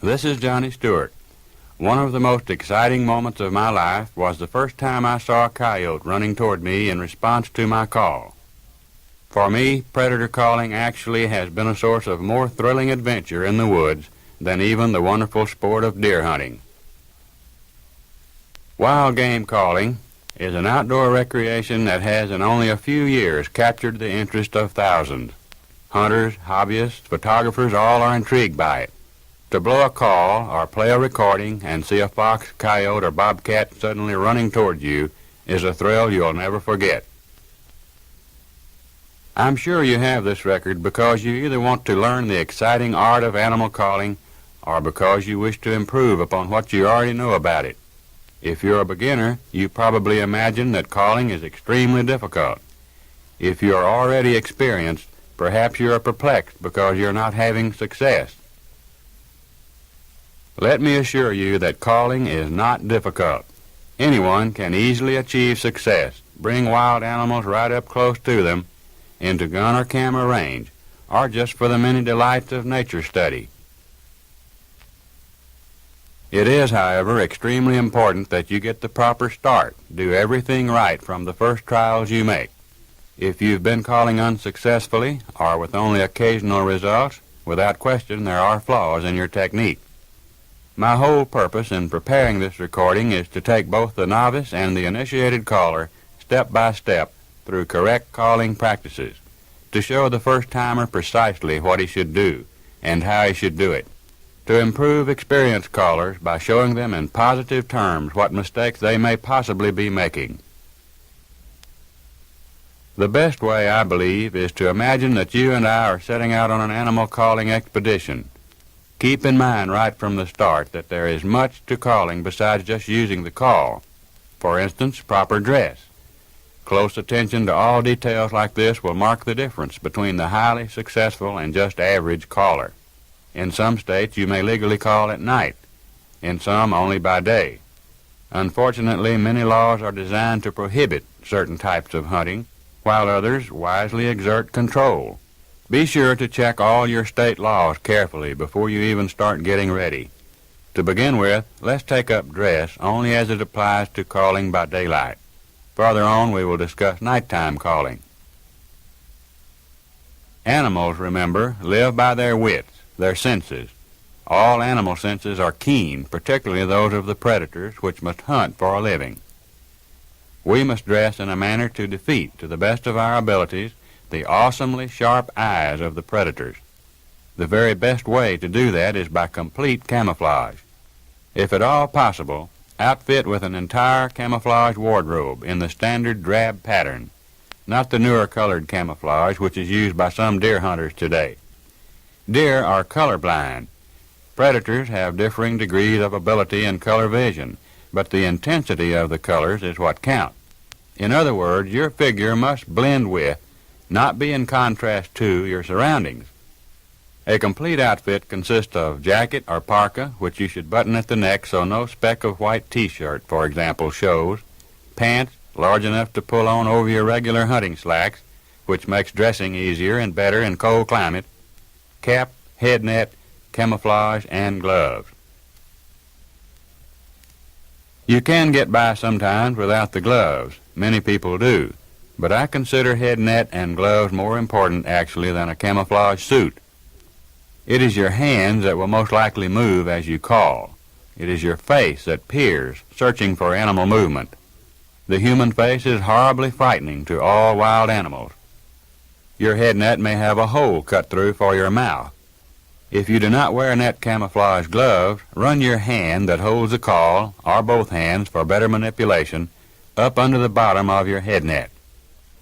This is Johnny Stewart. One of the most exciting moments of my life was the first time I saw a coyote running toward me in response to my call. For me, predator calling actually has been a source of more thrilling adventure in the woods than even the wonderful sport of deer hunting. Wild game calling is an outdoor recreation that has in only a few years captured the interest of thousands. Hunters, hobbyists, photographers, all are intrigued by it. To blow a call or play a recording and see a fox, coyote, or bobcat suddenly running toward you is a thrill you'll never forget. I'm sure you have this record because you either want to learn the exciting art of animal calling or because you wish to improve upon what you already know about it. If you're a beginner, you probably imagine that calling is extremely difficult. If you're already experienced, perhaps you're perplexed because you're not having success. Let me assure you that calling is not difficult. Anyone can easily achieve success, bring wild animals right up close to them, into gun or camera range, or just for the many delights of nature study. It is, however, extremely important that you get the proper start, do everything right from the first trials you make. If you've been calling unsuccessfully, or with only occasional results, without question there are flaws in your technique. My whole purpose in preparing this recording is to take both the novice and the initiated caller step by step through correct calling practices, to show the first-timer precisely what he should do and how he should do it, to improve experienced callers by showing them in positive terms what mistakes they may possibly be making. The best way, I believe, is to imagine that you and I are setting out on an animal calling expedition. Keep in mind right from the start that there is much to calling besides just using the call. For instance, proper dress. Close attention to all details like this will mark the difference between the highly successful and just average caller. In some states you may legally call at night, in some only by day. Unfortunately, many laws are designed to prohibit certain types of hunting, while others wisely exert control. Be sure to check all your state laws carefully before you even start getting ready. To begin with, let's take up dress only as it applies to calling by daylight. Farther on, we will discuss nighttime calling. Animals, remember, live by their wits, their senses. All animal senses are keen, particularly those of the predators, which must hunt for a living. We must dress in a manner to defeat, to the best of our abilities, the awesomely sharp eyes of the predators. The very best way to do that is by complete camouflage. If at all possible, outfit with an entire camouflage wardrobe in the standard drab pattern, not the newer colored camouflage which is used by some deer hunters today. Deer are colorblind. Predators have differing degrees of ability in color vision, but the intensity of the colors is what counts. In other words, your figure must blend with, not be in contrast to, your surroundings. A complete outfit consists of jacket or parka, which you should button at the neck so no speck of white T-shirt, for example, shows, pants large enough to pull on over your regular hunting slacks, which makes dressing easier and better in cold climate, cap, head net, camouflage, and gloves. You can get by sometimes without the gloves. Many people do. But I consider head net and gloves more important, actually, than a camouflage suit. It is your hands that will most likely move as you call. It is your face that peers, searching for animal movement. The human face is horribly frightening to all wild animals. Your head net may have a hole cut through for your mouth. If you do not wear net camouflage gloves, run your hand that holds the call, or both hands for better manipulation, up under the bottom of your head net.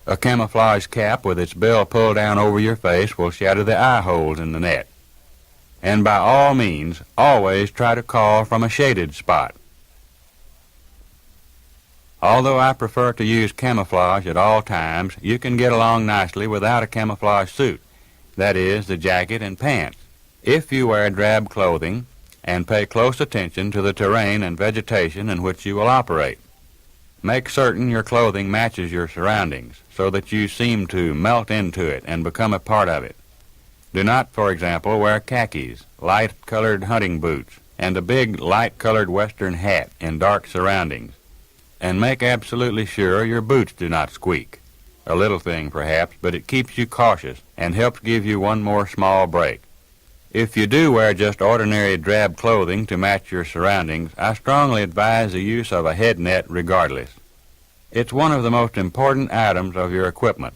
A camouflage cap with its bill pulled down over your face will shadow the eye holes in the net. And by all means, always try to call from a shaded spot. Although I prefer to use camouflage at all times, you can get along nicely without a camouflage suit, that is, the jacket and pants, if you wear drab clothing and pay close attention to the terrain and vegetation in which you will operate. Make certain your clothing matches your surroundings so that you seem to melt into it and become a part of it. Do not, for example, wear khakis, light-colored hunting boots, and a big light-colored western hat in dark surroundings. And make absolutely sure your boots do not squeak. A little thing, perhaps, but it keeps you cautious and helps give you one more small break. If you do wear just ordinary drab clothing to match your surroundings, I strongly advise the use of a head net regardless. It's one of the most important items of your equipment,